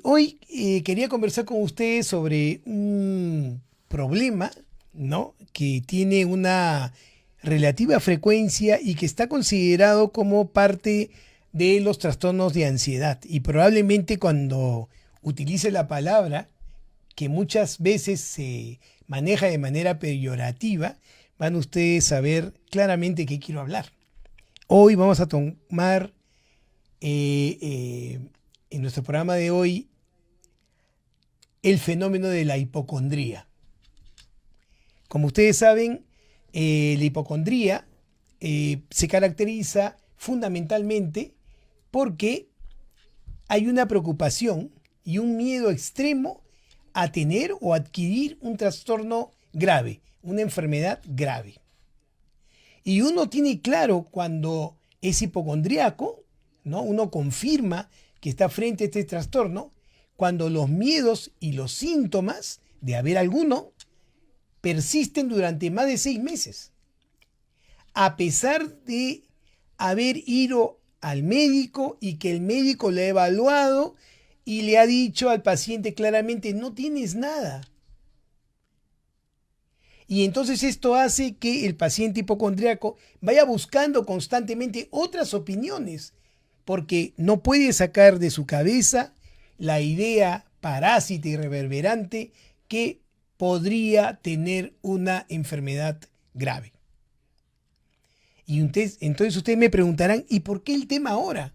Hoy quería conversar con ustedes sobre un problema, ¿no? Que tiene una relativa frecuencia y que está considerado como parte de los trastornos de ansiedad. Y probablemente cuando utilice la palabra, que muchas veces se maneja de manera peyorativa, van ustedes a ver claramente de qué quiero hablar. Hoy vamos a tomar en nuestro programa de hoy el fenómeno de la hipocondría. Como ustedes saben, la hipocondría se caracteriza fundamentalmente porque hay una preocupación y un miedo extremo a tener o adquirir un trastorno grave, una enfermedad grave. Y uno tiene claro cuando es hipocondríaco, ¿no? Uno confirma que está frente a este trastorno cuando los miedos y los síntomas de haber alguno persisten durante más de 6 meses, a pesar de haber ido al médico y que el médico le ha evaluado y le ha dicho al paciente claramente no tienes nada. Y entonces esto hace que el paciente hipocondríaco vaya buscando constantemente otras opiniones, porque no puede sacar de su cabeza la idea parásita y reverberante que podría tener una enfermedad grave. Y entonces ustedes me preguntarán, ¿y por qué el tema ahora?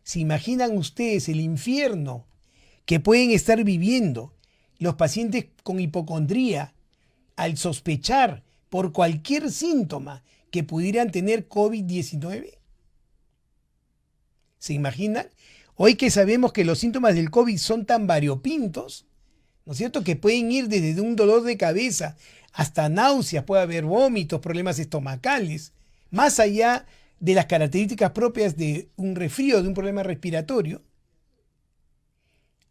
¿Se imaginan ustedes el infierno que pueden estar viviendo los pacientes con hipocondría al sospechar por cualquier síntoma que pudieran tener COVID-19? ¿Se imaginan? Hoy que sabemos que los síntomas del COVID son tan variopintos, ¿no es cierto? Que pueden ir desde un dolor de cabeza hasta náuseas, puede haber vómitos, problemas estomacales, más allá de las características propias de un resfrío, de un problema respiratorio,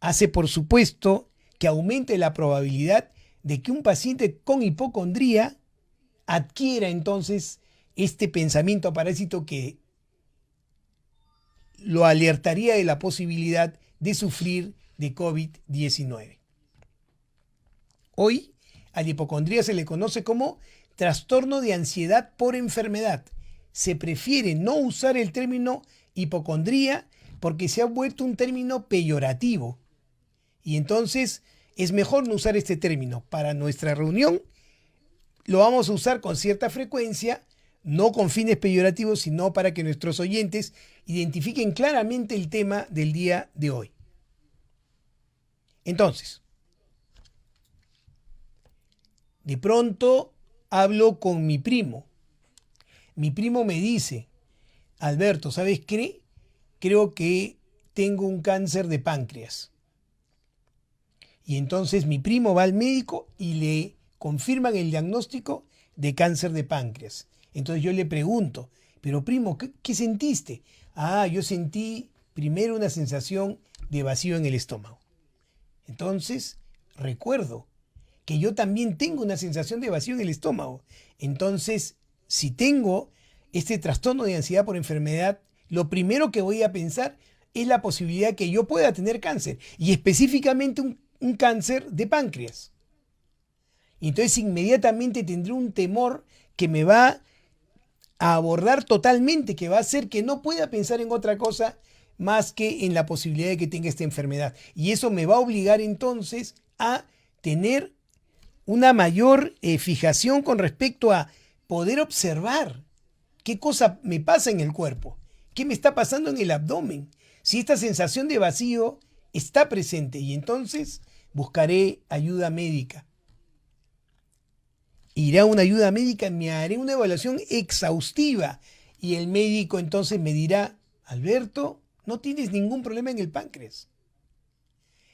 hace por supuesto que aumente la probabilidad de que un paciente con hipocondría adquiera entonces este pensamiento parásito que lo alertaría de la posibilidad de sufrir de COVID-19. Hoy a la hipocondría se le conoce como trastorno de ansiedad por enfermedad. Se prefiere no usar el término hipocondría porque se ha vuelto un término peyorativo. Y entonces es mejor no usar este término. Para nuestra reunión lo vamos a usar con cierta frecuencia, no con fines peyorativos, sino para que nuestros oyentes identifiquen claramente el tema del día de hoy. Entonces, de pronto hablo con mi primo. Mi primo me dice, Alberto, ¿sabes qué? Creo que tengo un cáncer de páncreas. Y entonces mi primo va al médico y le confirman el diagnóstico de cáncer de páncreas. Entonces yo le pregunto, pero primo, ¿qué sentiste? Ah, yo sentí primero una sensación de vacío en el estómago. Entonces recuerdo que yo también tengo una sensación de vacío en el estómago. Entonces, si tengo este trastorno de ansiedad por enfermedad, lo primero que voy a pensar es la posibilidad que yo pueda tener cáncer, y específicamente un cáncer de páncreas. Y entonces inmediatamente tendré un temor que me va a abordar totalmente, que va a hacer que no pueda pensar en otra cosa más que en la posibilidad de que tenga esta enfermedad. Y eso me va a obligar entonces a tener una mayor fijación con respecto a poder observar qué cosa me pasa en el cuerpo, qué me está pasando en el abdomen, si esta sensación de vacío está presente, y entonces buscaré ayuda médica. Iré a una ayuda médica, me haré una evaluación exhaustiva y el médico entonces me dirá, Alberto, no tienes ningún problema en el páncreas.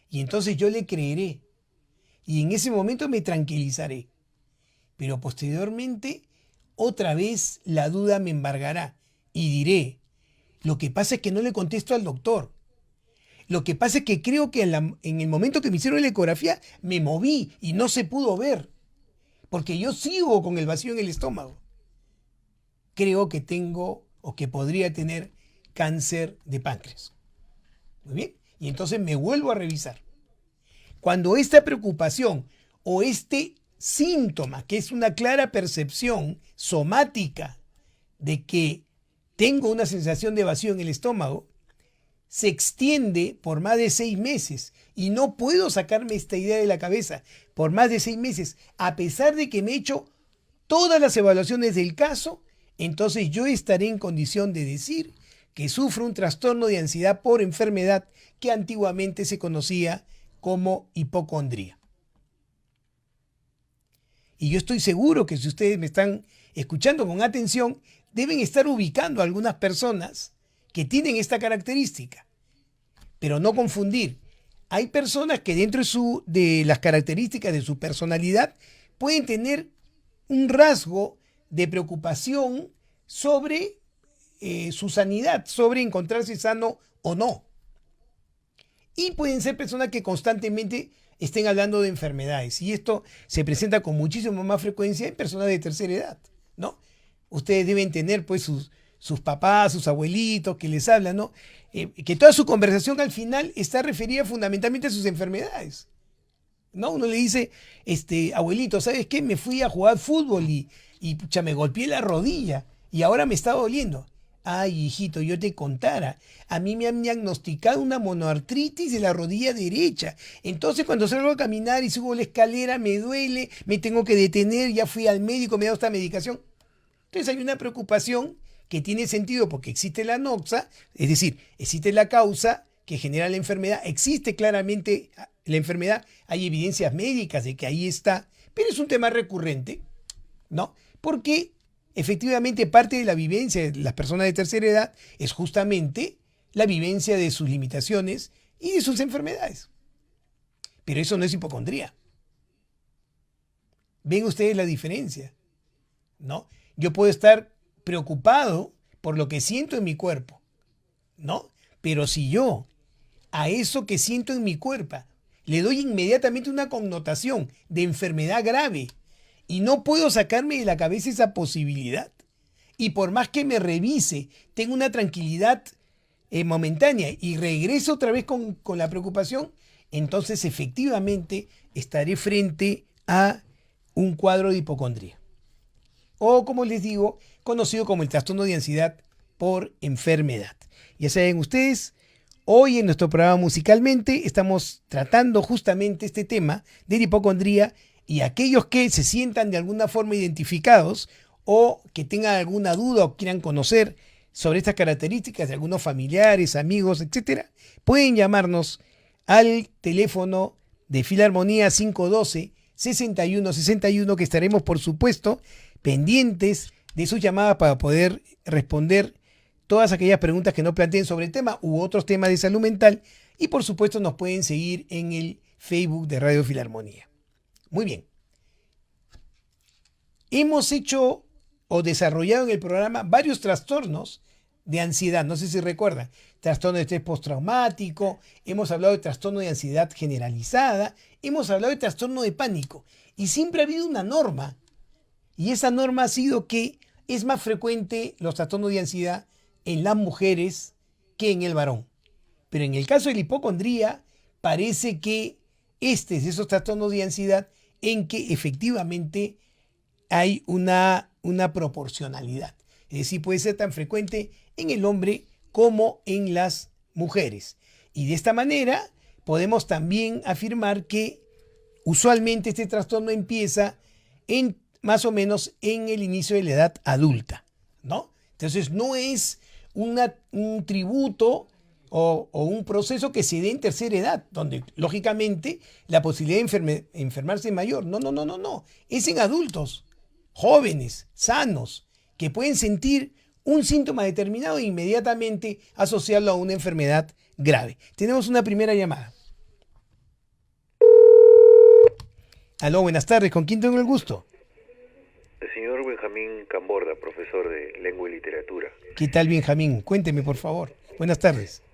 Y entonces yo le creeré y en ese momento me tranquilizaré. Pero posteriormente, otra vez la duda me embargará y diré, lo que pasa es que no le contesto al doctor. Lo que pasa es que creo que en el momento que me hicieron la ecografía me moví y no se pudo ver, porque yo sigo con el vacío en el estómago. Creo que tengo o que podría tener cáncer de páncreas. Muy bien. y entonces me vuelvo a revisar. Cuando esta preocupación o este síntoma, que es una clara percepción somática de que tengo una sensación de vacío en el estómago, se extiende por más de 6 meses y no puedo sacarme esta idea de la cabeza por más de 6 meses, a pesar de que me he hecho todas las evaluaciones del caso, entonces yo estaré en condición de decir que sufro un trastorno de ansiedad por enfermedad que antiguamente se conocía como hipocondría. Y yo estoy seguro que si ustedes me están escuchando con atención, deben estar ubicando a algunas personas que tienen esta característica. Pero no confundir. Hay personas que dentro de las características de su personalidad pueden tener un rasgo de preocupación sobre su sanidad, sobre encontrarse sano o no. Y pueden ser personas que constantemente estén hablando de enfermedades. Y esto se presenta con muchísima más frecuencia en personas de tercera edad, ¿no? Ustedes deben tener pues sus papás, sus abuelitos que les hablan, ¿no? Que toda su conversación al final está referida fundamentalmente a sus enfermedades, ¿no? Uno le dice, abuelito, ¿sabes qué? Me fui a jugar fútbol y pucha, me golpeé la rodilla y ahora me está doliendo. Ay, hijito, yo te contara, a mí me han diagnosticado una monoartritis de la rodilla derecha. Entonces cuando salgo a caminar y subo la escalera me duele, me tengo que detener, ya fui al médico, me ha dado esta medicación. Entonces hay una preocupación que tiene sentido porque existe la noxa, es decir, existe la causa que genera la enfermedad, existe claramente la enfermedad, hay evidencias médicas de que ahí está, pero es un tema recurrente, ¿no? Porque efectivamente parte de la vivencia de las personas de tercera edad es justamente la vivencia de sus limitaciones y de sus enfermedades. Pero eso no es hipocondría. ¿Ven ustedes la diferencia? ¿No? Yo puedo estar preocupado por lo que siento en mi cuerpo, ¿no? Pero si yo a eso que siento en mi cuerpo le doy inmediatamente una connotación de enfermedad grave y no puedo sacarme de la cabeza esa posibilidad, y por más que me revise, tengo una tranquilidad momentánea y regreso otra vez con la preocupación, entonces efectivamente estaré frente a un cuadro de hipocondría. O, como les digo, conocido como el trastorno de ansiedad por enfermedad. Ya saben ustedes, hoy en nuestro programa Musicalmente estamos tratando justamente este tema de la hipocondría, y aquellos que se sientan de alguna forma identificados o que tengan alguna duda o quieran conocer sobre estas características de algunos familiares, amigos, etcétera, pueden llamarnos al teléfono de Filarmonía 512-6161, que estaremos, por supuesto, pendientes de sus llamadas para poder responder todas aquellas preguntas que no planteen sobre el tema u otros temas de salud mental, y por supuesto nos pueden seguir en el Facebook de Radio Filarmonía. Muy bien. Hemos hecho o desarrollado en el programa varios trastornos de ansiedad. No sé si recuerdan. Trastorno de estrés postraumático, hemos hablado de trastorno de ansiedad generalizada, hemos hablado de trastorno de pánico. Y siempre ha habido una norma. Y esa norma ha sido que es más frecuente los trastornos de ansiedad en las mujeres que en el varón. Pero en el caso de la hipocondría, parece que este es de esos trastornos de ansiedad en que efectivamente hay una proporcionalidad. Es decir, puede ser tan frecuente en el hombre como en las mujeres. Y de esta manera podemos también afirmar que usualmente este trastorno empieza más o menos en el inicio de la edad adulta, ¿no? Entonces no es un tributo o un proceso que se dé en tercera edad, donde lógicamente la posibilidad de enfermarse es mayor. No. Es en adultos, jóvenes, sanos, que pueden sentir un síntoma determinado e inmediatamente asociarlo a una enfermedad grave. Tenemos una primera llamada. Aló, buenas tardes. ¿Con quién tengo el gusto? El señor Benjamín Camborda, profesor de Lengua y Literatura. ¿Qué tal, Benjamín? Cuénteme, por favor. Buenas tardes.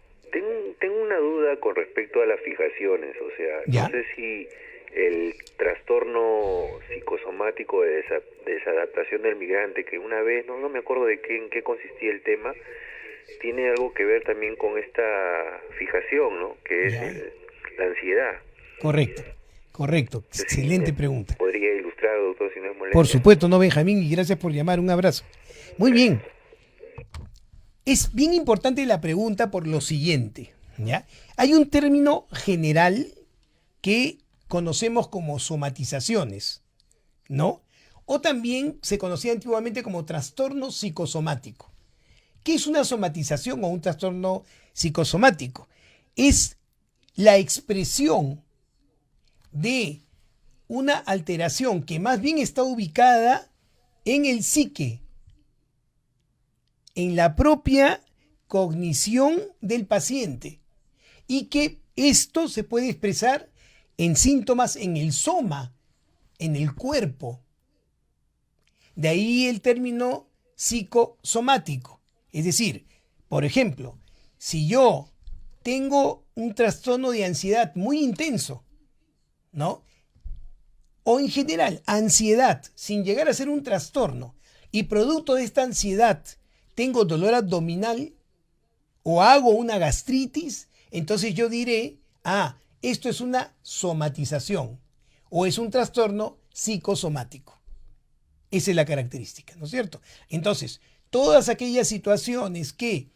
Tengo una duda con respecto a las fijaciones, o sea, ¿Ya? No sé si el trastorno psicosomático de desadaptación del migrante, que una vez, no me acuerdo en qué consistía el tema, tiene algo que ver también con esta fijación, ¿no? Que es Ya. la ansiedad. Correcto, correcto. Excelente pregunta. ¿Podría ilustrar, doctor, si no es molestia? Por supuesto, no, Benjamín, y gracias por llamar. Un abrazo. Muy bien. Es bien importante la pregunta por lo siguiente, ¿ya? Hay un término general que conocemos como somatizaciones, ¿no? O también se conocía antiguamente como trastorno psicosomático. ¿Qué es una somatización o un trastorno psicosomático? Es la expresión de una alteración que más bien está ubicada en el psique, en la propia cognición del paciente, y que esto se puede expresar en síntomas en el soma, en el cuerpo. De ahí el término psicosomático. Es decir, por ejemplo, si yo tengo un trastorno de ansiedad muy intenso, ¿no? O en general, ansiedad, sin llegar a ser un trastorno, y producto de esta ansiedad tengo dolor abdominal o hago una gastritis, entonces yo diré, esto es una somatización o es un trastorno psicosomático. Esa es la característica, ¿no es cierto? Entonces, todas aquellas situaciones que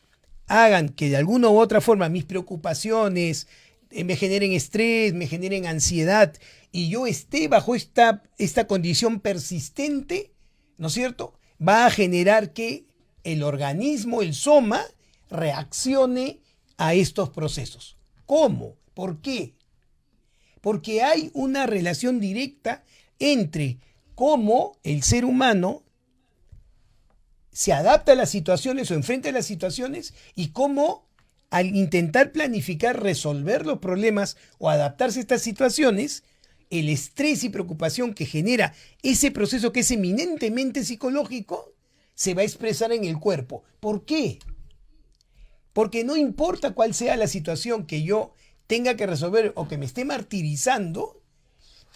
hagan que de alguna u otra forma mis preocupaciones me generen estrés, me generen ansiedad y yo esté bajo esta condición persistente, ¿no es cierto? Va a generar que el organismo, el soma, reaccione a estos procesos. ¿Cómo? ¿Por qué? Porque hay una relación directa entre cómo el ser humano se adapta a las situaciones o enfrenta a las situaciones y cómo al intentar planificar resolver los problemas o adaptarse a estas situaciones, el estrés y preocupación que genera ese proceso que es eminentemente psicológico se va a expresar en el cuerpo. ¿Por qué? Porque no importa cuál sea la situación que yo tenga que resolver o que me esté martirizando,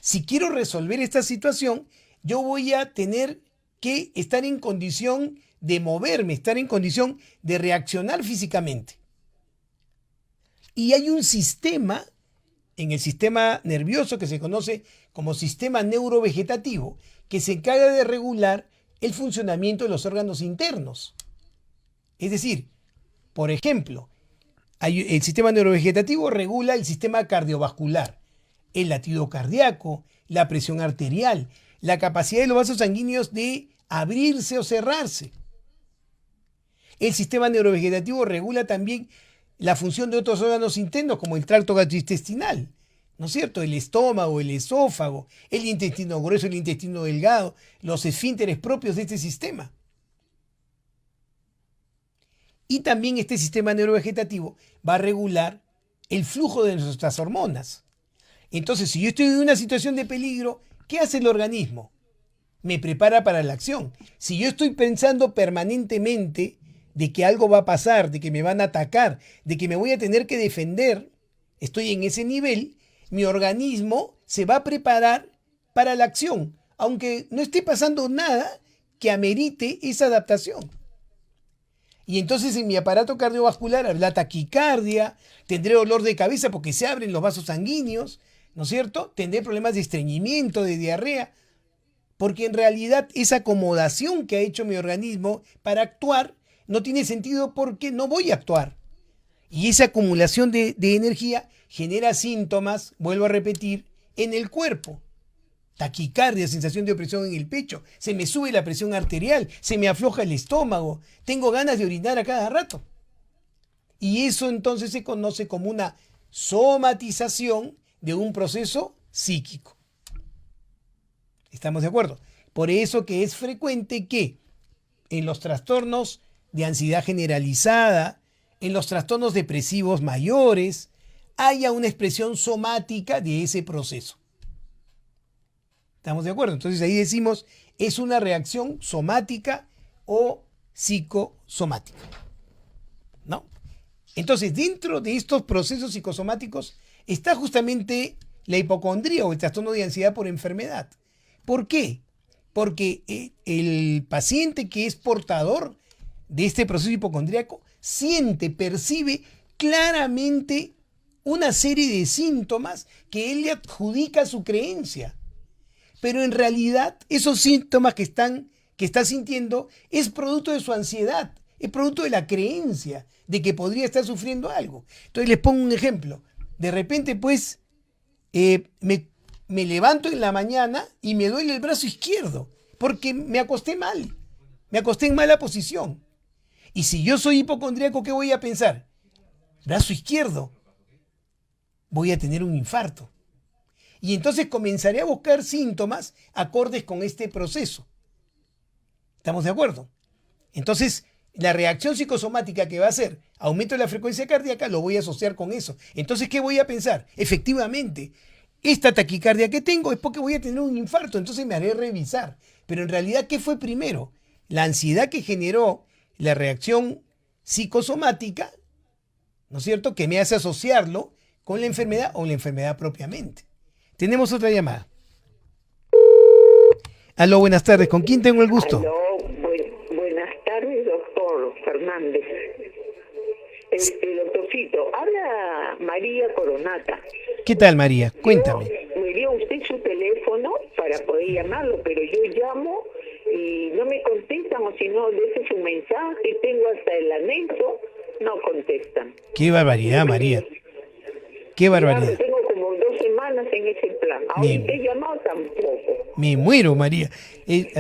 si quiero resolver esta situación, yo voy a tener que estar en condición de moverme, estar en condición de reaccionar físicamente. Y hay un sistema en el sistema nervioso que se conoce como sistema neurovegetativo que se encarga de regular el funcionamiento de los órganos internos. Es decir, por ejemplo, el sistema neurovegetativo regula el sistema cardiovascular, el latido cardíaco, la presión arterial, la capacidad de los vasos sanguíneos de abrirse o cerrarse. El sistema neurovegetativo regula también la función de otros órganos internos como el tracto gastrointestinal, ¿no es cierto? El estómago, el esófago, el intestino grueso, el intestino delgado, los esfínteres propios de este sistema. Y también este sistema neurovegetativo va a regular el flujo de nuestras hormonas. Entonces, si yo estoy en una situación de peligro, ¿qué hace el organismo? Me prepara para la acción. Si yo estoy pensando permanentemente de que algo va a pasar, de que me van a atacar, de que me voy a tener que defender, estoy en ese nivel, mi organismo se va a preparar para la acción, aunque no esté pasando nada que amerite esa adaptación. Y entonces en mi aparato cardiovascular habrá taquicardia, tendré dolor de cabeza porque se abren los vasos sanguíneos, ¿no es cierto? Tendré problemas de estreñimiento, de diarrea, porque en realidad esa acomodación que ha hecho mi organismo para actuar no tiene sentido porque no voy a actuar. Y esa acumulación de energía genera síntomas, vuelvo a repetir, en el cuerpo. Taquicardia, sensación de opresión en el pecho, se me sube la presión arterial, se me afloja el estómago, tengo ganas de orinar a cada rato. Y eso entonces se conoce como una somatización de un proceso psíquico. ¿Estamos de acuerdo? Por eso que es frecuente que en los trastornos de ansiedad generalizada, en los trastornos depresivos mayores, haya una expresión somática de ese proceso. ¿Estamos de acuerdo? Entonces ahí decimos, es una reacción somática o psicosomática, ¿no? Entonces, dentro de estos procesos psicosomáticos está justamente la hipocondría o el trastorno de ansiedad por enfermedad. ¿Por qué? Porque el paciente que es portador de este proceso hipocondríaco siente, percibe claramente una serie de síntomas que él le adjudica a su creencia. Pero en realidad esos síntomas que está sintiendo es producto de su ansiedad, es producto de la creencia de que podría estar sufriendo algo. Entonces les pongo un ejemplo. De repente pues me levanto en la mañana y me duele el brazo izquierdo porque me acosté en mala posición. Y si yo soy hipocondríaco, ¿qué voy a pensar? Brazo izquierdo, voy a tener un infarto. Y entonces comenzaré a buscar síntomas acordes con este proceso. ¿Estamos de acuerdo? Entonces, la reacción psicosomática que va a ser aumento de la frecuencia cardíaca lo voy a asociar con eso. Entonces, ¿qué voy a pensar? Efectivamente, esta taquicardia que tengo es porque voy a tener un infarto, entonces me haré revisar. Pero en realidad, ¿qué fue primero? La ansiedad que generó la reacción psicosomática, ¿no es cierto?, que me hace asociarlo con la enfermedad o la enfermedad propiamente. Tenemos otra llamada. Aló, buenas tardes. ¿Con quién tengo el gusto? Aló, buenas tardes, doctor Fernández. Doctorcito, habla María Coronata. ¿Qué tal, María? Cuéntame. Me dio usted su teléfono para poder llamarlo, pero yo llamo y no me contestan, o si no, deje su mensaje, tengo hasta el anexo, no contestan. Qué barbaridad, María. Qué barbaridad. Ya tengo como 2 semanas en ese plan. Ahorita he llamado tampoco. Me muero, María.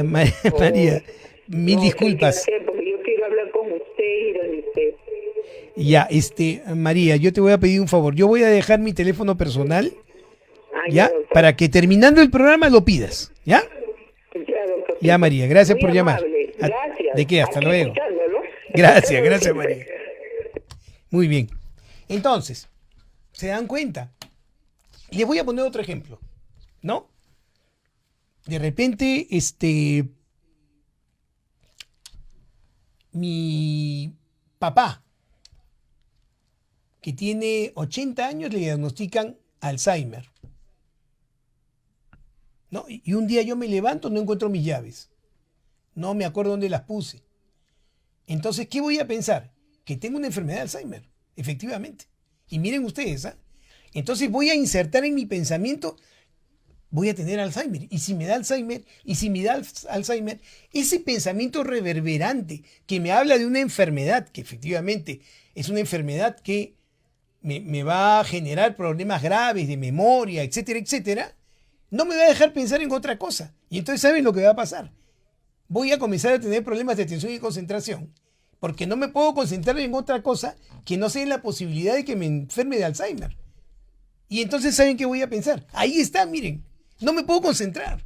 María, mil disculpas. No sé qué hacer, porque yo quiero hablar con usted y don usted. Ya, María, yo te voy a pedir un favor. Yo voy a dejar mi teléfono personal, ¿ya? Para que terminando el programa lo pidas, ¿ya? Ya, doctor. Ya, María, gracias Muy por llamar. amable. Gracias. ¿De qué? Hasta Aquí luego. escuchándolo. Gracias, María. Muy bien. Entonces, ¿se dan cuenta? Les voy a poner otro ejemplo, ¿no? De repente, mi papá, que tiene 80 años, le diagnostican Alzheimer, ¿no? Y un día yo me levanto, no encuentro mis llaves. No me acuerdo dónde las puse. Entonces, ¿qué voy a pensar? Que tengo una enfermedad de Alzheimer, efectivamente. Y miren ustedes, ¿ah? Entonces voy a insertar en mi pensamiento, voy a tener Alzheimer. Y si me da Alzheimer, ese pensamiento reverberante que me habla de una enfermedad, que efectivamente es una enfermedad que me va a generar problemas graves de memoria, etcétera, etcétera, no me va a dejar pensar en otra cosa. Y entonces, ¿saben lo que va a pasar? Voy a comenzar a tener problemas de atención y concentración, porque no me puedo concentrar en otra cosa que no sea la posibilidad de que me enferme de Alzheimer. Y entonces, ¿saben qué voy a pensar? Ahí está, miren, no me puedo concentrar.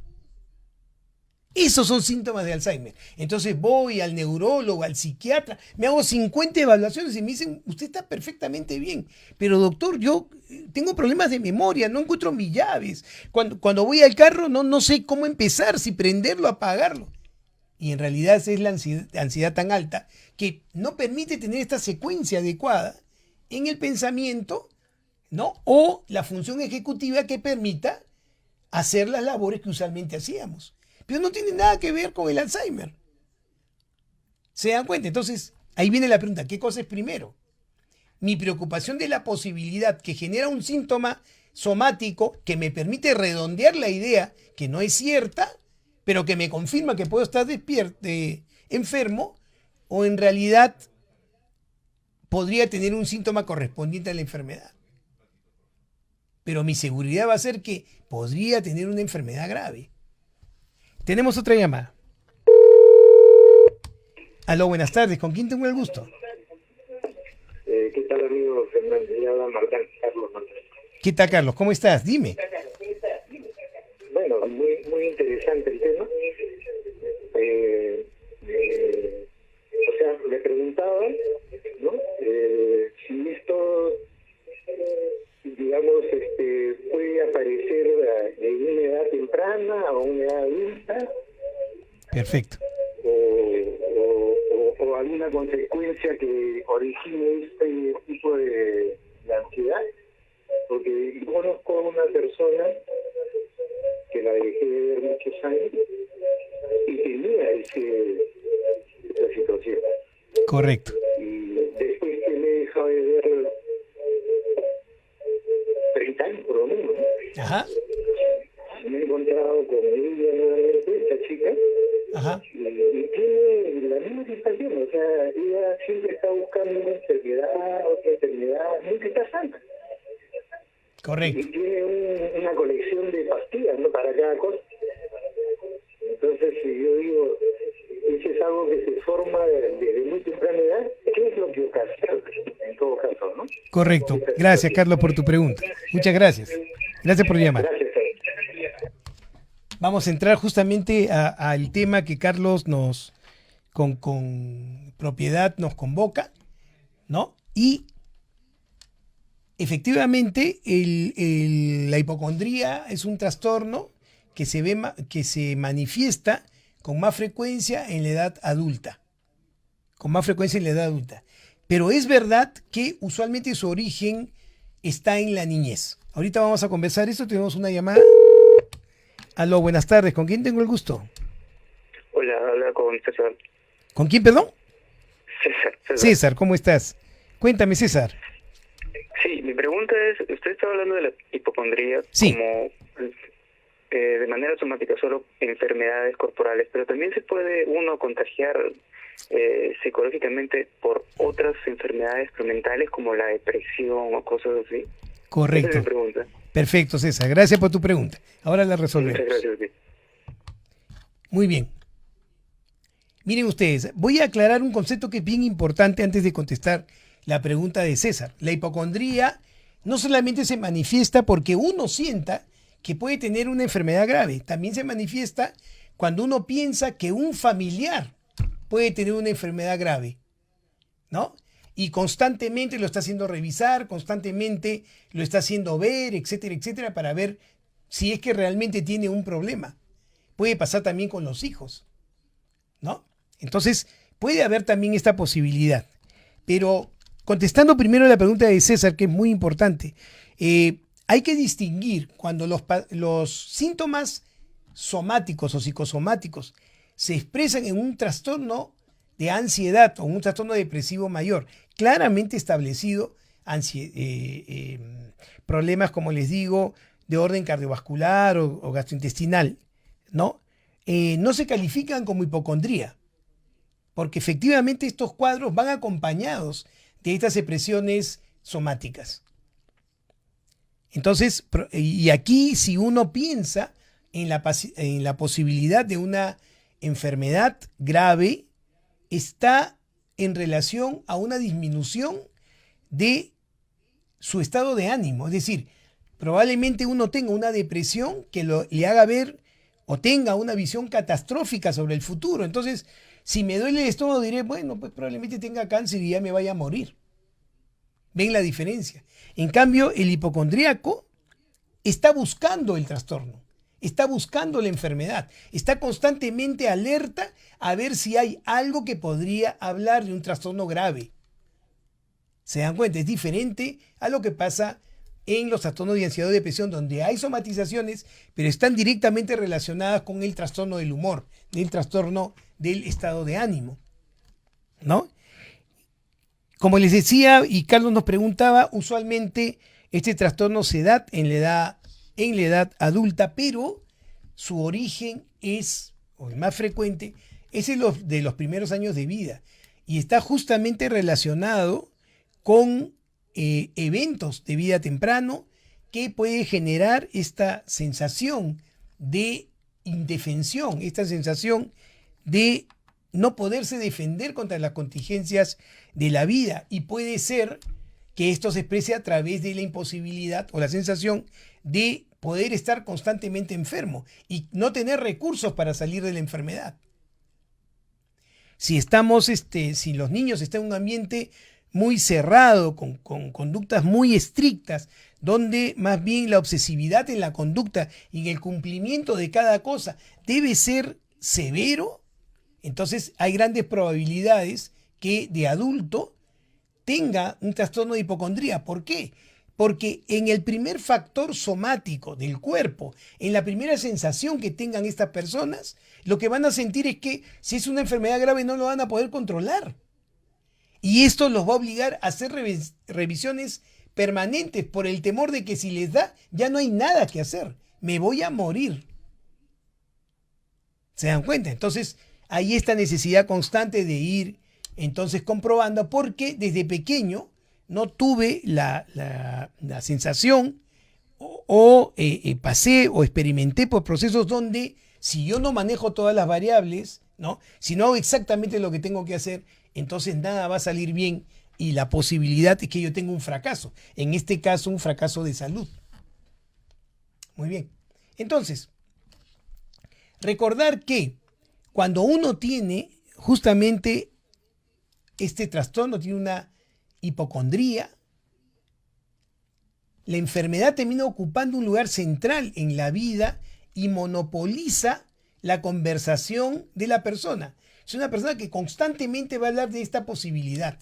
Esos son síntomas de Alzheimer. Entonces voy al neurólogo, al psiquiatra, me hago 50 evaluaciones y me dicen, usted está perfectamente bien, pero doctor, yo tengo problemas de memoria, no encuentro mis llaves. Cuando voy al carro no sé cómo empezar, si prenderlo, apagarlo. Y en realidad es la ansiedad tan alta que no permite tener esta secuencia adecuada en el pensamiento, ¿no? O la función ejecutiva que permita hacer las labores que usualmente hacíamos. Pero no tiene nada que ver con el Alzheimer. ¿Se dan cuenta? Entonces, ahí viene la pregunta, ¿qué cosa es primero? Mi preocupación de la posibilidad que genera un síntoma somático que me permite redondear la idea que no es cierta, pero que me confirma que puedo estar enfermo, o en realidad podría tener un síntoma correspondiente a la enfermedad. Pero mi seguridad va a ser que podría tener una enfermedad grave. Tenemos otra llamada. Aló, buenas tardes. ¿Con quién tengo el gusto? ¿Qué tal, amigo Fernández? Ya habla Martín Carlos Martín. ¿Qué tal, Carlos? ¿Cómo estás? Dime. Bueno, muy interesante el tema. O sea, le preguntaba, ¿no? Si esto, digamos, puede aparecer en una edad temprana o una edad adulta. Perfecto. O alguna consecuencia que origine este tipo de ansiedad, porque yo conozco a una persona que la dejé de ver muchos años y tenía esa situación. Correcto. Y dejado de ver 30 años por lo menos, ¿no? Ajá, Me he encontrado con ella nuevamente, esta chica, ajá, y tiene la misma situación. O sea, ella siempre está buscando una enfermedad, otra enfermedad, nunca está sana. correcto. Y tiene una colección de pastillas, ¿no?, para cada cosa. Entonces, si yo digo, eso es algo que se forma desde muy temprana edad, ¿qué es lo que ocasiona en todo caso, no? Correcto. Gracias, Carlos, por tu pregunta. Muchas gracias. Gracias por llamar. Gracias. Vamos a entrar justamente al tema que Carlos nos, con propiedad nos convoca, ¿no? Y efectivamente la hipocondría es un trastorno que que se manifiesta con más frecuencia en la edad adulta. Con más frecuencia en la edad adulta. Pero es verdad que usualmente su origen está en la niñez. Ahorita vamos a conversar esto, tenemos una llamada. Aló, buenas tardes. ¿Con quién tengo el gusto? Hola, habla con César. ¿Con quién, perdón? César. César, ¿cómo estás? Cuéntame, César. Sí, mi pregunta es, usted estaba hablando de la hipocondría Sí. como de manera somática, solo enfermedades corporales, pero también se puede uno contagiar psicológicamente por otras enfermedades mentales como la depresión o cosas así. Esa es Correcto. mi pregunta. Perfecto, César. Gracias por tu pregunta. Ahora la resolvemos. Muchas gracias. Sí. Muy bien. Miren ustedes, voy a aclarar un concepto que es bien importante antes de contestar la pregunta de César. La hipocondría no solamente se manifiesta porque uno sienta que puede tener una enfermedad grave, también se manifiesta cuando uno piensa que un familiar puede tener una enfermedad grave, ¿no? Y constantemente lo está haciendo revisar, constantemente lo está haciendo ver, etcétera, etcétera, para ver si es que realmente tiene un problema. Puede pasar también con los hijos, ¿no? Entonces, puede haber también esta posibilidad. Pero contestando primero la pregunta de César, que es muy importante, hay que distinguir cuando los síntomas somáticos o psicosomáticos se expresan en un trastorno de ansiedad o un trastorno depresivo mayor, claramente establecido, problemas, como les digo, de orden cardiovascular o gastrointestinal, ¿no? No se califican como hipocondría, porque efectivamente estos cuadros van acompañados de estas expresiones somáticas. Entonces, y aquí si uno piensa en la posibilidad de una enfermedad grave, está en relación a una disminución de su estado de ánimo. Es decir, probablemente uno tenga una depresión que le haga ver o tenga una visión catastrófica sobre el futuro. Entonces, si me duele el estómago, diré, bueno, pues probablemente tenga cáncer y ya me vaya a morir. ¿Ven la diferencia? En cambio, el hipocondríaco está buscando el trastorno, está buscando la enfermedad, está constantemente alerta a ver si hay algo que podría hablar de un trastorno grave. ¿Se dan cuenta? Es diferente a lo que pasa en los trastornos de ansiedad o depresión, donde hay somatizaciones, pero están directamente relacionadas con el trastorno del humor, del trastorno del estado de ánimo, ¿no? Como les decía, y Carlos nos preguntaba, usualmente este trastorno se da en la edad adulta, pero su origen es, o el más frecuente, es de los primeros años de vida y está justamente relacionado con eventos de vida temprano que puede generar esta sensación de indefensión, esta sensación de no poderse defender contra las contingencias de la vida, y puede ser que esto se exprese a través de la imposibilidad o la sensación de poder estar constantemente enfermo y no tener recursos para salir de la enfermedad. Si los niños están en un ambiente muy cerrado, con conductas muy estrictas, donde más bien la obsesividad en la conducta y en el cumplimiento de cada cosa debe ser severo, entonces hay grandes probabilidades que de adulto tenga un trastorno de hipocondría. ¿Por qué? Porque en el primer factor somático del cuerpo, en la primera sensación que tengan estas personas, lo que van a sentir es que si es una enfermedad grave no lo van a poder controlar. Y esto los va a obligar a hacer revisiones permanentes por el temor de que si les da, ya no hay nada que hacer. Me voy a morir. ¿Se dan cuenta? Entonces, hay esta necesidad constante de ir entonces comprobando, porque desde pequeño no tuve la sensación o pasé o experimenté por procesos donde si yo no manejo todas las variables, ¿no? Si no hago exactamente lo que tengo que hacer, entonces nada va a salir bien y la posibilidad es que yo tenga un fracaso. En este caso, un fracaso de salud. Muy bien. Entonces, recordar que cuando uno tiene justamente este trastorno, tiene una hipocondría, la enfermedad termina ocupando un lugar central en la vida y monopoliza la conversación de la persona. Es una persona que constantemente va a hablar de esta posibilidad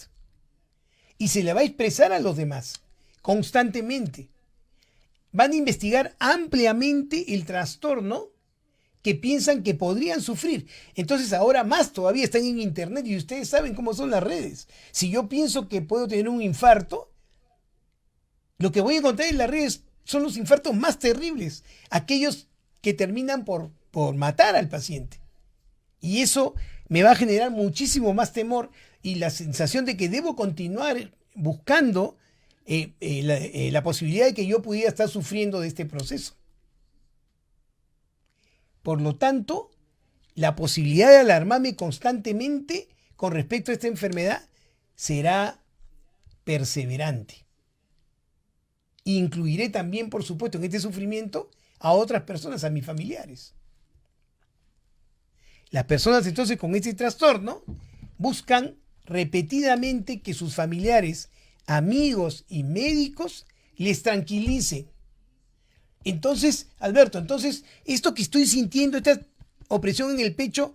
y se la va a expresar a los demás constantemente. Van a investigar ampliamente el trastorno que piensan que podrían sufrir. Entonces ahora más todavía están en internet y ustedes saben cómo son las redes. Si yo pienso que puedo tener un infarto, lo que voy a encontrar en las redes son los infartos más terribles, aquellos que terminan por matar al paciente. Y eso me va a generar muchísimo más temor y la sensación de que debo continuar buscando la posibilidad de que yo pudiera estar sufriendo de este proceso. Por lo tanto, la posibilidad de alarmarme constantemente con respecto a esta enfermedad será perseverante. Incluiré también, por supuesto, en este sufrimiento a otras personas, a mis familiares. Las personas entonces con este trastorno buscan repetidamente que sus familiares, amigos y médicos les tranquilicen. Entonces, Alberto, esto que estoy sintiendo, esta opresión en el pecho,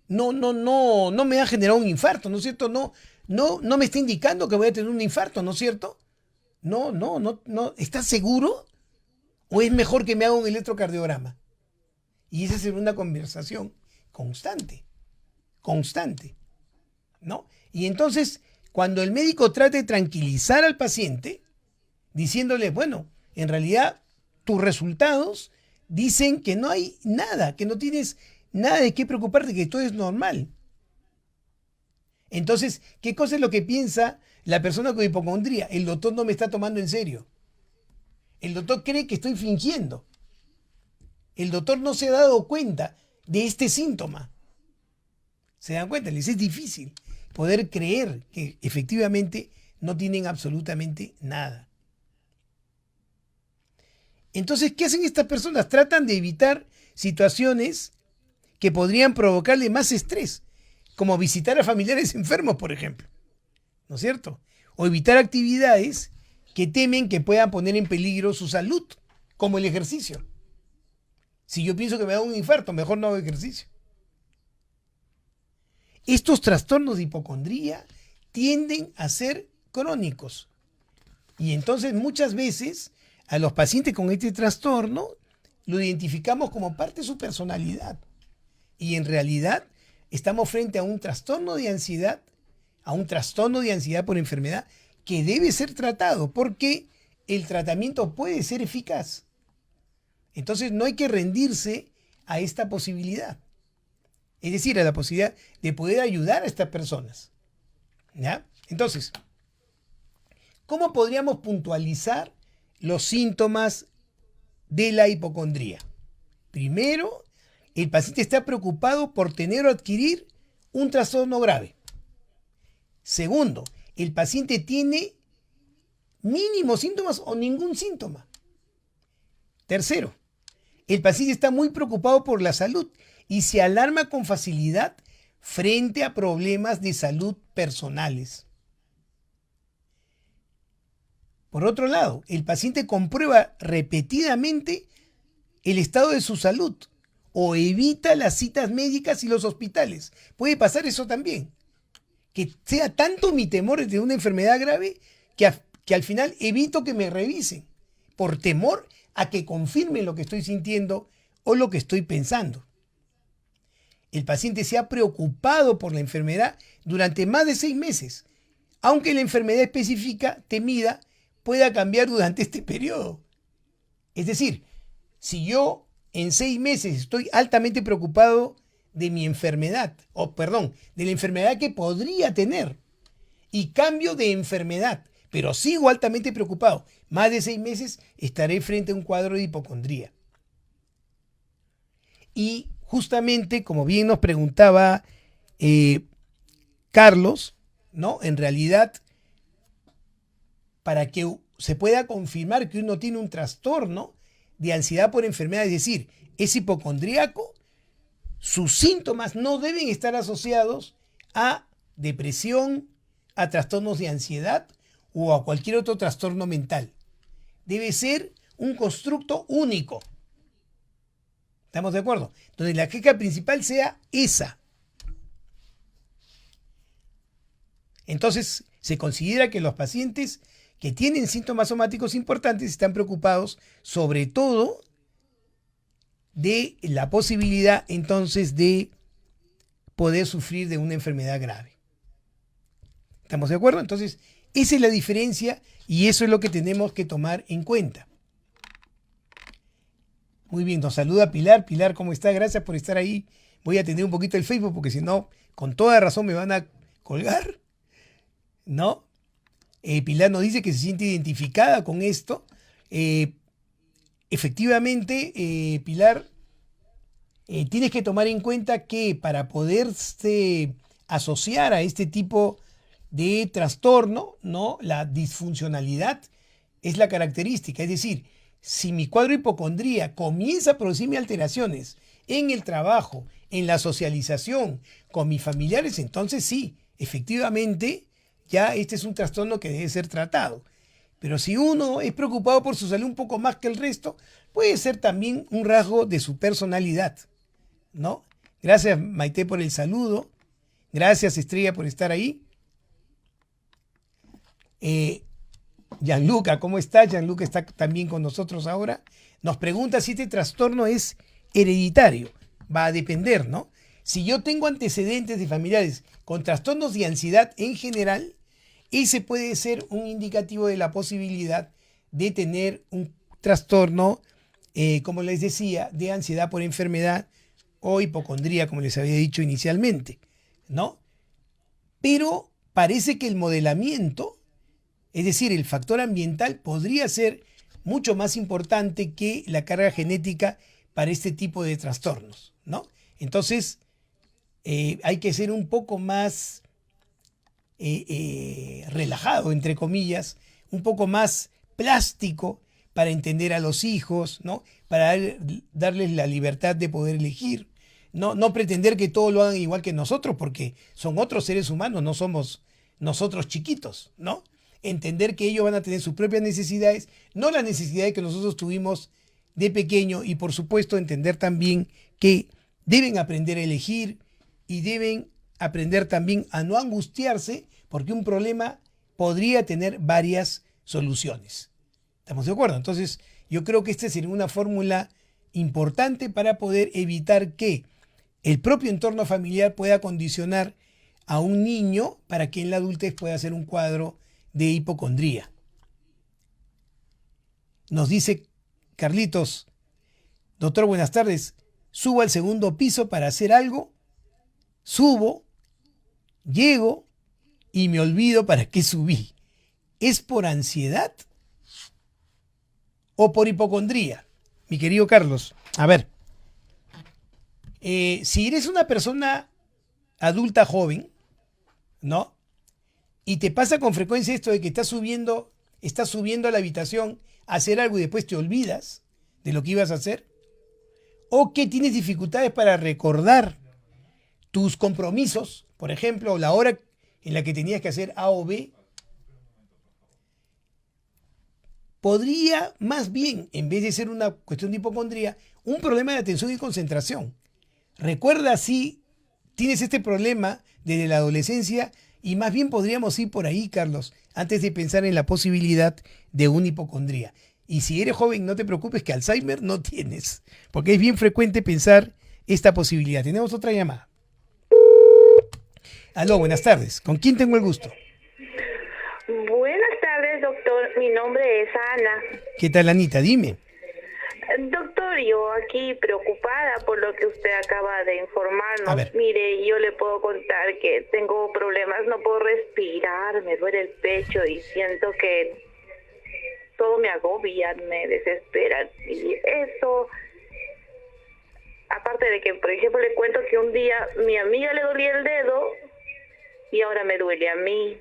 no me ha generado un infarto, ¿no es cierto? No me está indicando que voy a tener un infarto, ¿no es cierto? No. ¿Estás seguro? ¿O es mejor que me haga un electrocardiograma? Y esa es una conversación constante, ¿no? Y entonces, cuando el médico trate de tranquilizar al paciente, diciéndole, bueno, en realidad tus resultados dicen que no hay nada, que no tienes nada de qué preocuparte, que todo es normal. Entonces, ¿qué cosa es lo que piensa la persona con hipocondría? El doctor no me está tomando en serio. El doctor cree que estoy fingiendo. El doctor no se ha dado cuenta de este síntoma. ¿Se dan cuenta? Les es difícil poder creer que efectivamente no tienen absolutamente nada. Entonces, ¿qué hacen estas personas? Tratan de evitar situaciones que podrían provocarle más estrés, como visitar a familiares enfermos, por ejemplo, ¿no es cierto? O evitar actividades que temen que puedan poner en peligro su salud, como el ejercicio. Si yo pienso que me da un infarto, mejor no hago ejercicio. Estos trastornos de hipocondría tienden a ser crónicos. Y entonces muchas veces a los pacientes con este trastorno lo identificamos como parte de su personalidad. Y en realidad estamos frente a un trastorno de ansiedad, por enfermedad que debe ser tratado porque el tratamiento puede ser eficaz. Entonces no hay que rendirse a esta posibilidad. Es decir, a la posibilidad de poder ayudar a estas personas. ¿Ya? Entonces, ¿cómo podríamos puntualizar los síntomas de la hipocondría? Primero, el paciente está preocupado por tener o adquirir un trastorno grave. Segundo, el paciente tiene mínimos síntomas o ningún síntoma. Tercero, el paciente está muy preocupado por la salud y se alarma con facilidad frente a problemas de salud personales. Por otro lado, el paciente comprueba repetidamente el estado de su salud o evita las citas médicas y los hospitales. Puede pasar eso también. Que sea tanto mi temor de una enfermedad grave que al final evito que me revisen por temor a que confirmen lo que estoy sintiendo o lo que estoy pensando. El paciente se ha preocupado por la enfermedad durante más de 6 meses, aunque la enfermedad específica temida pueda cambiar durante este periodo. Es decir, si yo en 6 meses estoy altamente preocupado de mi enfermedad, de la enfermedad que podría tener, y cambio de enfermedad, pero sigo altamente preocupado, más de 6 meses estaré frente a un cuadro de hipocondría. Y justamente, como bien nos preguntaba Carlos, ¿no? En realidad, para que se pueda confirmar que uno tiene un trastorno de ansiedad por enfermedad, es decir, es hipocondríaco, sus síntomas no deben estar asociados a depresión, a trastornos de ansiedad o a cualquier otro trastorno mental. Debe ser un constructo único. ¿Estamos de acuerdo? Donde la queja principal sea esa. Entonces, se considera que los pacientes que tienen síntomas somáticos importantes están preocupados sobre todo de la posibilidad entonces de poder sufrir de una enfermedad grave. ¿Estamos de acuerdo? Entonces, esa es la diferencia y eso es lo que tenemos que tomar en cuenta. Muy bien, nos saluda Pilar. Pilar, ¿cómo está? Gracias por estar ahí. Voy a atender un poquito el Facebook porque si no, con toda razón me van a colgar, ¿no? Pilar nos dice que se siente identificada con esto. Efectivamente, Pilar, tienes que tomar en cuenta que para poderse asociar a este tipo de trastorno, ¿no? La disfuncionalidad es la característica. Es decir, si mi cuadro de hipocondría comienza a producirme alteraciones en el trabajo, en la socialización, con mis familiares, entonces sí, efectivamente, ya este es un trastorno que debe ser tratado. Pero si uno es preocupado por su salud un poco más que el resto, puede ser también un rasgo de su personalidad, ¿no? Gracias, Maite, por el saludo. Gracias, Estrella, por estar ahí. Gianluca, ¿cómo está? Gianluca está también con nosotros ahora. Nos pregunta si este trastorno es hereditario. Va a depender, ¿no? Si yo tengo antecedentes de familiares con trastornos de ansiedad en general, ese puede ser un indicativo de la posibilidad de tener un trastorno, como les decía, de ansiedad por enfermedad o hipocondría, como les había dicho inicialmente, ¿no? Pero parece que el modelamiento, es decir, el factor ambiental, podría ser mucho más importante que la carga genética para este tipo de trastornos, ¿no? Entonces, hay que ser un poco más relajado, entre comillas, un poco más plástico para entender a los hijos, ¿no? Para darles la libertad de poder elegir, no pretender que todos lo hagan igual que nosotros, porque son otros seres humanos, no somos nosotros chiquitos, ¿no? Entender que ellos van a tener sus propias necesidades, no las necesidades que nosotros tuvimos de pequeño, y por supuesto entender también que deben aprender a elegir y deben aprender también a no angustiarse porque un problema podría tener varias soluciones. ¿Estamos de acuerdo? Entonces, yo creo que esta sería una fórmula importante para poder evitar que el propio entorno familiar pueda condicionar a un niño para que en la adultez pueda hacer un cuadro de hipocondría. Nos dice Carlitos: doctor, buenas tardes. Subo al segundo piso para hacer algo. Subo, llego y me olvido para qué subí. ¿Es por ansiedad o por hipocondría? Mi querido Carlos, a ver, si eres una persona adulta joven, ¿no? Y te pasa con frecuencia esto de que estás subiendo a la habitación a hacer algo y después te olvidas de lo que ibas a hacer, o que tienes dificultades para recordar tus compromisos, por ejemplo, la hora en la que tenías que hacer A o B, podría más bien, en vez de ser una cuestión de hipocondría, un problema de atención y concentración. Recuerda si tienes este problema desde la adolescencia, y más bien podríamos ir por ahí, Carlos, antes de pensar en la posibilidad de una hipocondría. Y si eres joven, no te preocupes, que Alzheimer no tienes, porque es bien frecuente pensar esta posibilidad. Tenemos otra llamada. Aló, buenas tardes. ¿Con quién tengo el gusto? Buenas tardes, doctor. Mi nombre es Ana. ¿Qué tal, Anita? Dime. Doctor, yo aquí preocupada por lo que usted acaba de A informarnos. ver. Mire, yo le puedo contar que tengo problemas, no puedo respirar, me duele el pecho y siento que todo me agobia, me desespera. Y eso, aparte de que, por ejemplo, le cuento que un día mi amiga le dolía el dedo y ahora me duele a mí.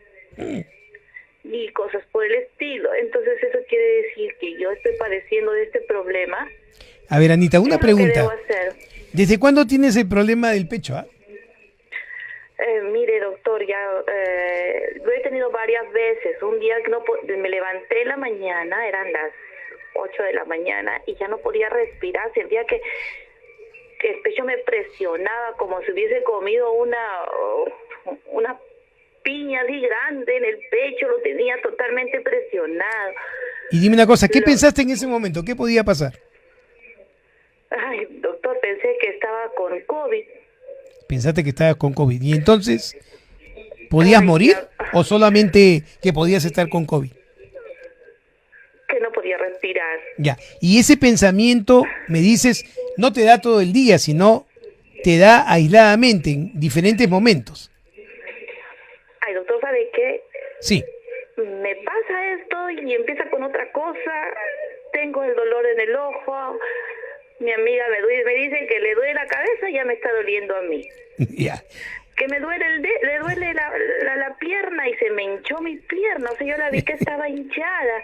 Y cosas por el estilo. Entonces eso quiere decir que yo estoy padeciendo de este problema. A ver, Anita, una ¿Qué es lo que debo pregunta. hacer? ¿Desde cuándo tienes el problema del pecho? ¿Ah? Mire, doctor, ya lo he tenido varias veces. Un día que me levanté en la mañana, eran las 8 de la mañana, y ya no podía respirar. Sentía que el pecho me presionaba como si hubiese comido una piña así grande en el pecho, lo tenía totalmente presionado. Y dime una cosa, ¿qué Lo- pensaste en ese momento? ¿Qué podía pasar? Ay, doctor, pensé que estaba con COVID. Pensaste que estabas con COVID. ¿Y entonces podías Ay, morir ya. o solamente que podías estar con COVID? Que no podía respirar. Ya. Y ese pensamiento, me dices, no te da todo el día, sino te da aisladamente en diferentes momentos. Ay, doctor, ¿sabe qué? Sí. Me pasa esto y empieza con otra cosa. Tengo el dolor en el ojo. Mi amiga me dice que le duele la cabeza, ya me está doliendo a mí. Ya. Que me duele le duele la pierna y se me hinchó mi pierna. O sea, yo la vi que estaba hinchada.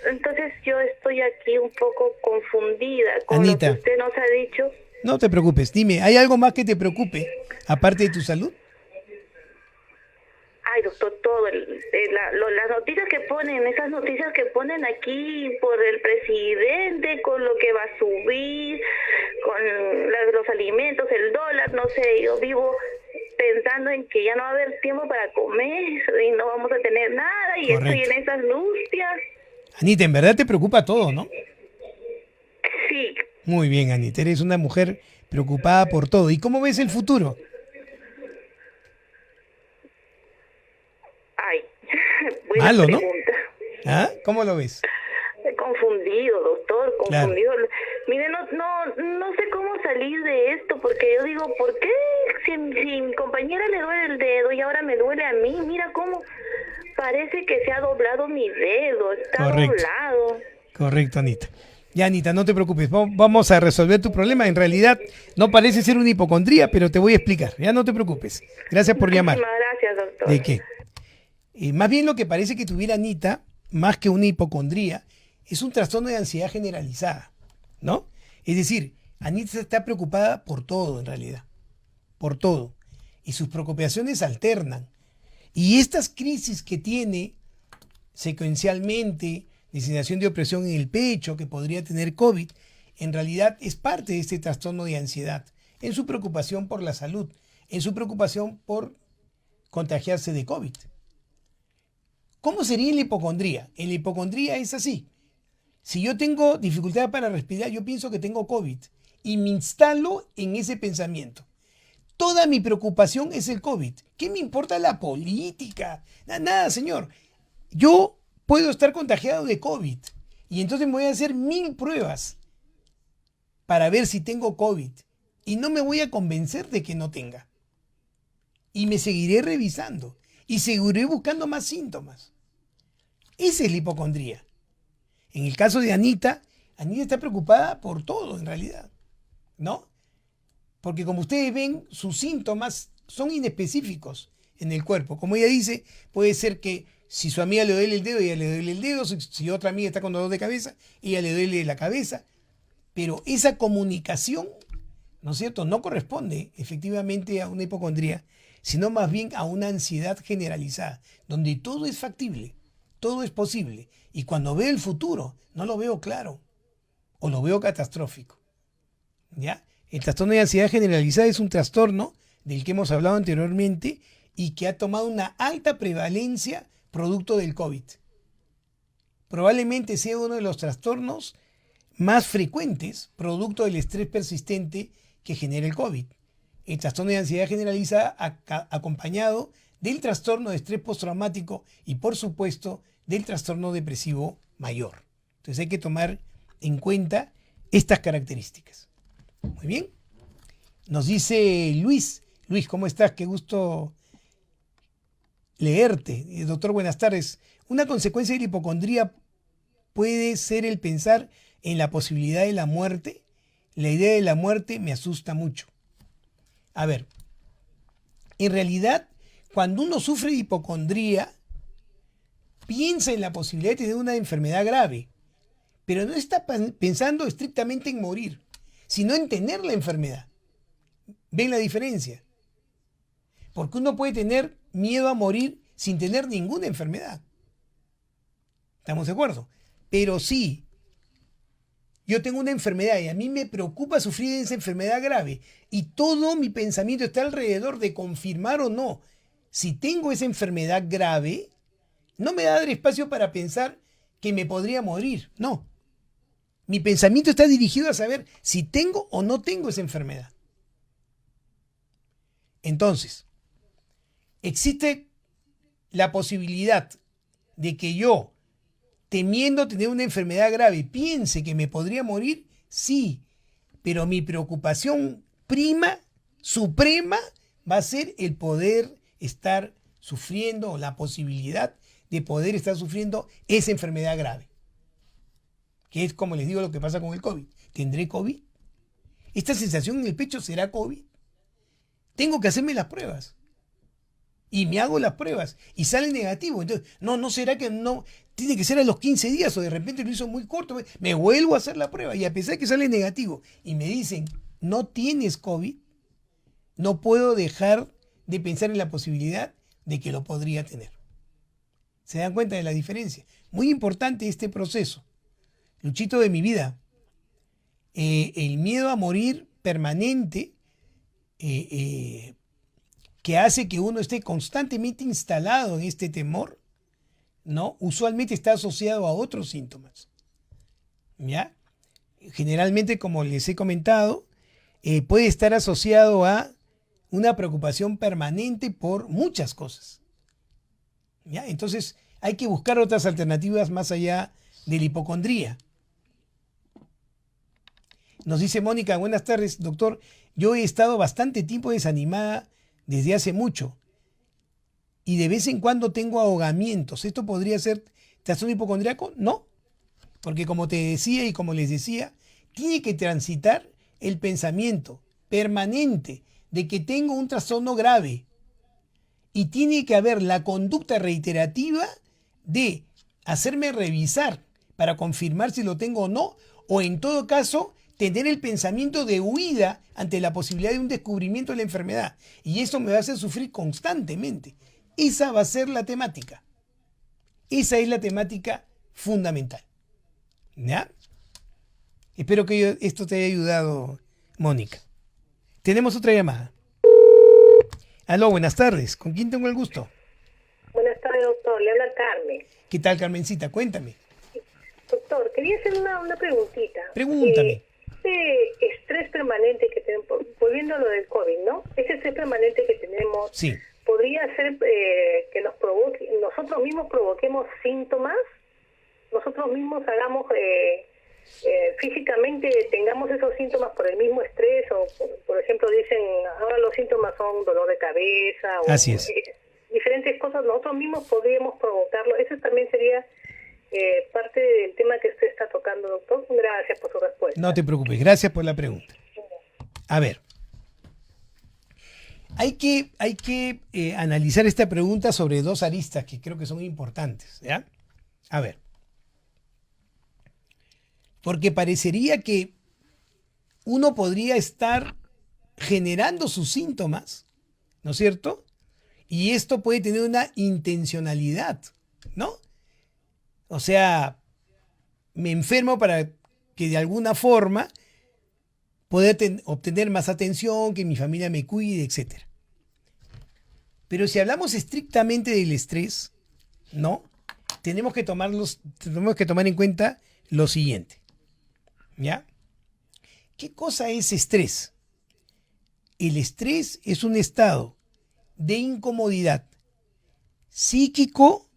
Entonces yo estoy aquí un poco confundida con Anita. lo que usted nos ha dicho. No te preocupes. Dime, ¿hay algo más que te preocupe aparte de tu salud? Ay, doctor, todo, las noticias que ponen, esas noticias que ponen aquí por el presidente, con lo que va a subir, con los alimentos, el dólar, no sé, yo vivo pensando en que ya no va a haber tiempo para comer y no vamos a tener nada y Correcto. estoy en esas angustias. Anita, en verdad te preocupa todo, ¿no? Sí, Muy bien, Anita, eres una mujer preocupada por todo. ¿Y cómo ves el futuro? ay, buena Malo, ¿no? pregunta. ¿Ah? ¿Cómo lo ves? Confundido, doctor, Claro. confundido. Mire, no sé cómo salir de esto, porque yo digo, ¿por qué si mi compañera le duele el dedo y ahora me duele a mí? Mira cómo parece que se ha doblado mi dedo, está Correcto. doblado. Correcto, Anita. Ya, Anita, no te preocupes. Vamos a resolver tu problema. En realidad no parece ser una hipocondría, pero te voy a explicar. Ya no te preocupes. Gracias por llamar. Muchísimas gracias, doctor. ¿De qué? Más bien lo que parece que tuviera Anita, más que una hipocondría, es un trastorno de ansiedad generalizada, ¿no? Es decir, Anita está preocupada por todo en realidad, por todo. Y sus preocupaciones alternan. Y estas crisis que tiene secuencialmente, de sensación de opresión en el pecho, que podría tener COVID, en realidad es parte de este trastorno de ansiedad, en su preocupación por la salud, en su preocupación por contagiarse de COVID. ¿Cómo sería la hipocondría? En la hipocondría es así. Si yo tengo dificultad para respirar, yo pienso que tengo COVID y me instalo en ese pensamiento. Toda mi preocupación es el COVID. ¿Qué me importa la política? Nada, señor. Yo puedo estar contagiado de COVID y entonces me voy a hacer 1000 pruebas para ver si tengo COVID y no me voy a convencer de que no tenga. Y me seguiré revisando y seguiré buscando más síntomas. Esa es la hipocondría. En el caso de Anita, Anita está preocupada por todo en realidad, ¿no? Porque como ustedes ven, sus síntomas son inespecíficos en el cuerpo. Como ella dice, puede ser que si su amiga le duele el dedo, ella le duele el dedo. Si otra amiga está con dolor de cabeza, ella le duele la cabeza. Pero esa comunicación, ¿no es cierto?, no corresponde efectivamente a una hipocondría, sino más bien a una ansiedad generalizada, donde todo es factible, todo es posible. Y cuando veo el futuro, no lo veo claro o lo veo catastrófico. ¿Ya? El trastorno de ansiedad generalizada es un trastorno del que hemos hablado anteriormente y que ha tomado una alta prevalencia producto del COVID. Probablemente sea uno de los trastornos más frecuentes producto del estrés persistente que genera el COVID. El trastorno de ansiedad generalizada acompañado del trastorno de estrés postraumático y, por supuesto, del trastorno depresivo mayor. Entonces hay que tomar en cuenta estas características. Muy bien. Nos dice Luis. Luis, ¿cómo estás? Qué gusto leerte. Doctor, buenas tardes. Una consecuencia de la hipocondría puede ser el pensar en la posibilidad de la muerte. La idea de la muerte me asusta mucho. A ver, en realidad, cuando uno sufre de hipocondría, piensa en la posibilidad de tener una enfermedad grave, pero no está pensando estrictamente en morir, sino en tener la enfermedad. ¿Ven la diferencia? Porque uno puede tener miedo a morir sin tener ninguna enfermedad. ¿Estamos de acuerdo? Pero sí, yo tengo una enfermedad y a mí me preocupa sufrir de esa enfermedad grave y todo mi pensamiento está alrededor de confirmar o no si tengo esa enfermedad grave, no me da espacio para pensar que me podría morir. No. Mi pensamiento está dirigido a saber si tengo o no tengo esa enfermedad. Entonces, existe la posibilidad de que yo, temiendo tener una enfermedad grave, piense que me podría morir, sí, pero mi preocupación prima, suprema, va a ser el poder estar sufriendo o la posibilidad de poder estar sufriendo esa enfermedad grave. Que es, como les digo, lo que pasa con el COVID. ¿Tendré COVID? ¿Esta sensación en el pecho será COVID? Tengo que hacerme las pruebas. Y me hago las pruebas y sale negativo. Entonces, no será que no tiene que ser a los 15 días o de repente lo hizo muy corto. Me vuelvo a hacer la prueba y a pesar de que sale negativo y me dicen, no tienes COVID, no puedo dejar de pensar en la posibilidad de que lo podría tener. ¿Se dan cuenta de la diferencia? Muy importante este proceso. Luchito de mi vida. El miedo a morir permanente que hace que uno esté constantemente instalado en este temor, ¿no? Usualmente está asociado a otros síntomas. ¿Ya? Generalmente, como les he comentado, puede estar asociado a una preocupación permanente por muchas cosas. ¿Ya? Entonces, hay que buscar otras alternativas más allá de la hipocondría. Nos dice Mónica, buenas tardes, doctor. Yo he estado bastante tiempo desanimada desde hace mucho y de vez en cuando tengo ahogamientos. ¿Esto podría ser trastorno hipocondríaco? No, porque como te decía y como les decía, tiene que transitar el pensamiento permanente de que tengo un trastorno grave y tiene que haber la conducta reiterativa de hacerme revisar para confirmar si lo tengo o no, o en todo caso tener el pensamiento de huida ante la posibilidad de un descubrimiento de la enfermedad. Y eso me va a hacer sufrir constantemente. Esa va a ser la temática. Esa es la temática fundamental. ¿Ya? Espero que esto te haya ayudado, Mónica. Tenemos otra llamada. Aló, buenas tardes. ¿Con quién tengo el gusto? Buenas tardes, doctor. Le habla Carmen. ¿Qué tal, Carmencita? Cuéntame. Doctor, quería hacer una preguntita. Pregúntame. Este estrés permanente que tenemos, volviendo a lo del COVID, ¿no? Ese estrés permanente que tenemos, Sí. ¿podría ser que nos provoque, nosotros mismos provoquemos síntomas? Nosotros mismos hagamos, físicamente tengamos esos síntomas por el mismo estrés, o por ejemplo dicen, ahora los síntomas son dolor de cabeza, o Así es. Diferentes cosas, nosotros mismos podríamos provocarlo. Eso también sería parte del tema que usted está tocando, doctor. Gracias por su respuesta. No te preocupes, gracias por la pregunta. A ver, hay que analizar esta pregunta sobre dos aristas que creo que son importantes, ¿ya? A ver, porque parecería que uno podría estar generando sus síntomas, ¿no es cierto? Y esto puede tener una intencionalidad, ¿no? O sea, me enfermo para que de alguna forma pueda obtener más atención, que mi familia me cuide, etc. Pero si hablamos estrictamente del estrés, ¿no? Tenemos que tomar en cuenta lo siguiente. ¿Ya? ¿Qué cosa es estrés? El estrés es un estado de incomodidad psíquico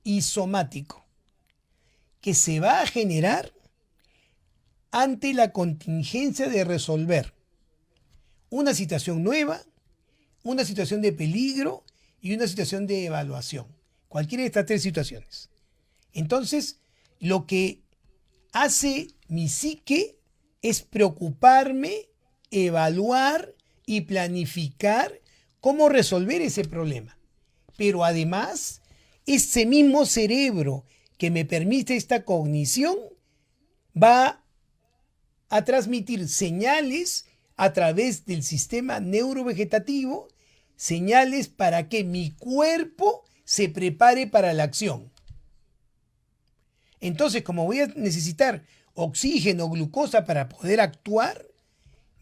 y somático que se va a generar ante la contingencia de resolver una situación nueva, una situación de peligro y una situación de evaluación. Cualquiera de estas tres situaciones. Entonces, lo que hace mi psique es preocuparme, evaluar y planificar cómo resolver ese problema. Pero además, ese mismo cerebro que me permite esta cognición va a transmitir señales a través del sistema neurovegetativo, señales para que mi cuerpo se prepare para la acción. Entonces, como voy a necesitar oxígeno, glucosa para poder actuar,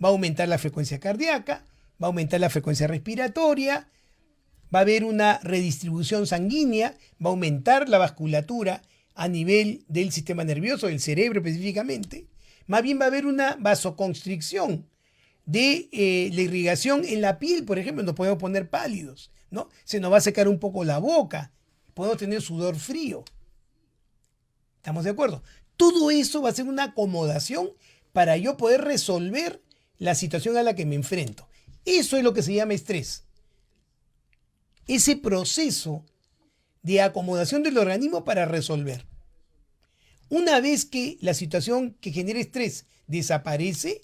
va a aumentar la frecuencia cardíaca, va a aumentar la frecuencia respiratoria, va a haber una redistribución sanguínea, va a aumentar la vasculatura a nivel del sistema nervioso, del cerebro específicamente. Más bien va a haber una vasoconstricción de la irrigación en la piel, por ejemplo, nos podemos poner pálidos, ¿no? Se nos va a secar un poco la boca, podemos tener sudor frío. ¿Estamos de acuerdo? Todo eso va a ser una acomodación para yo poder resolver la situación a la que me enfrento. Eso es lo que se llama estrés. Ese proceso de acomodación del organismo para resolver. Una vez que la situación que genera estrés desaparece,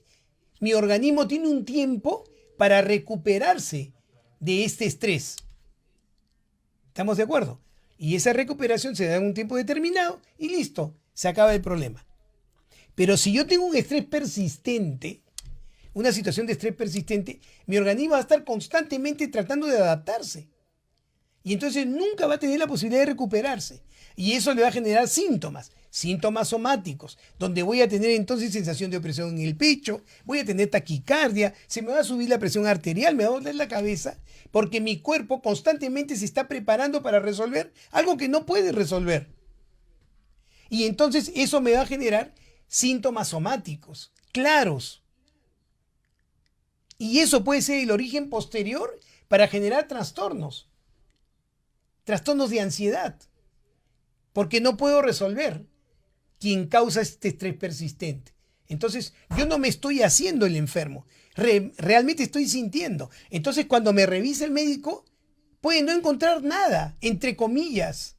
mi organismo tiene un tiempo para recuperarse de este estrés. ¿Estamos de acuerdo? Y esa recuperación se da en un tiempo determinado y listo, se acaba el problema. Pero si yo tengo un estrés persistente, una situación de estrés persistente, mi organismo va a estar constantemente tratando de adaptarse. Y entonces nunca va a tener la posibilidad de recuperarse. Y eso le va a generar síntomas somáticos, donde voy a tener entonces sensación de opresión en el pecho, voy a tener taquicardia, se me va a subir la presión arterial, me va a doler la cabeza, porque mi cuerpo constantemente se está preparando para resolver algo que no puede resolver. Y entonces eso me va a generar síntomas somáticos claros. Y eso puede ser el origen posterior para generar trastornos de ansiedad, porque no puedo resolver quien causa este estrés persistente. Entonces, yo no me estoy haciendo el enfermo, realmente estoy sintiendo. Entonces, cuando me revisa el médico, puede no encontrar nada, entre comillas,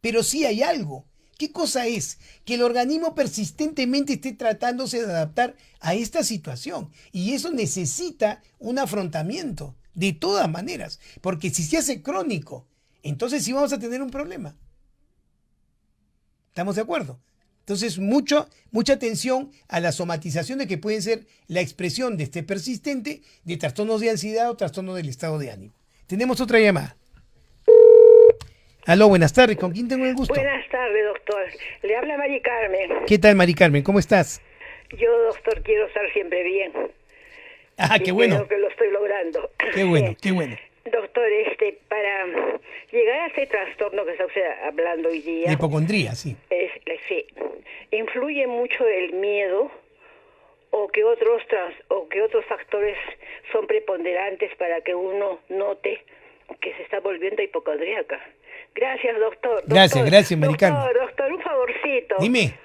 pero sí hay algo. ¿Qué cosa es? Que el organismo persistentemente esté tratándose de adaptar a esta situación, y eso necesita un afrontamiento, de todas maneras, porque si se hace crónico, entonces sí vamos a tener un problema. ¿Estamos de acuerdo? Entonces, mucha atención a las somatizaciones que pueden ser la expresión de este persistente de trastornos de ansiedad o trastornos del estado de ánimo. Tenemos otra llamada. Aló, buenas tardes. ¿Con quién tengo el gusto? Buenas tardes, doctor. Le habla Mari Carmen. ¿Qué tal, Mari Carmen? ¿Cómo estás? Yo, doctor, quiero estar siempre bien. Ah, qué bueno. Creo que lo estoy logrando. Qué bueno, qué bueno. Doctor, para llegar a ese trastorno que está usted hablando hoy día... De hipocondría, sí. Sí. ¿Influye mucho el miedo o que otros factores son preponderantes para que uno note que se está volviendo hipocondríaca? Gracias, doctor. Gracias, Mari Carmen. Doctor, un favorcito. Dime.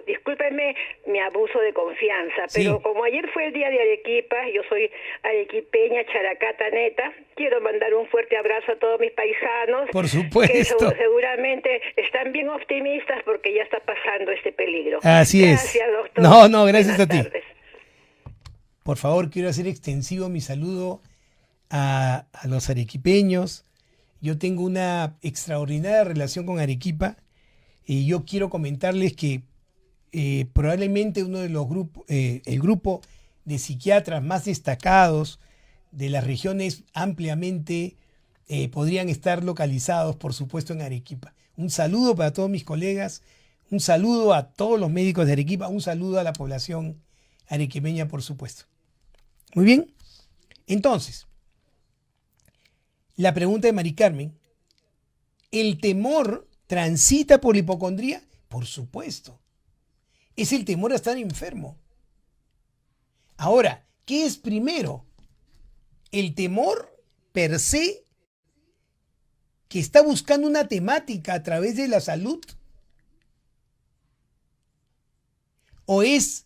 Discúlpenme mi abuso de confianza, pero como ayer fue el día de Arequipa, yo soy arequipeña, characata neta, quiero mandar un fuerte abrazo a todos mis paisanos. Por supuesto. Que seguramente están bien optimistas porque ya está pasando este peligro. Así gracias, es. Doctor. No, gracias Buenas a ti. tardes. Por favor, quiero hacer extensivo mi saludo a los arequipeños. Yo tengo una extraordinaria relación con Arequipa. Y yo quiero comentarles que probablemente uno de los grupos, el grupo de psiquiatras más destacados de las regiones ampliamente podrían estar localizados, por supuesto, en Arequipa. Un saludo para todos mis colegas, un saludo a todos los médicos de Arequipa, un saludo a la población arequipeña, por supuesto. Muy bien. Entonces, la pregunta de Mari Carmen, ¿el temor transita por la hipocondría? Por supuesto. Es el temor a estar enfermo. Ahora, ¿qué es primero? ¿El temor per se que está buscando una temática a través de la salud? ¿O es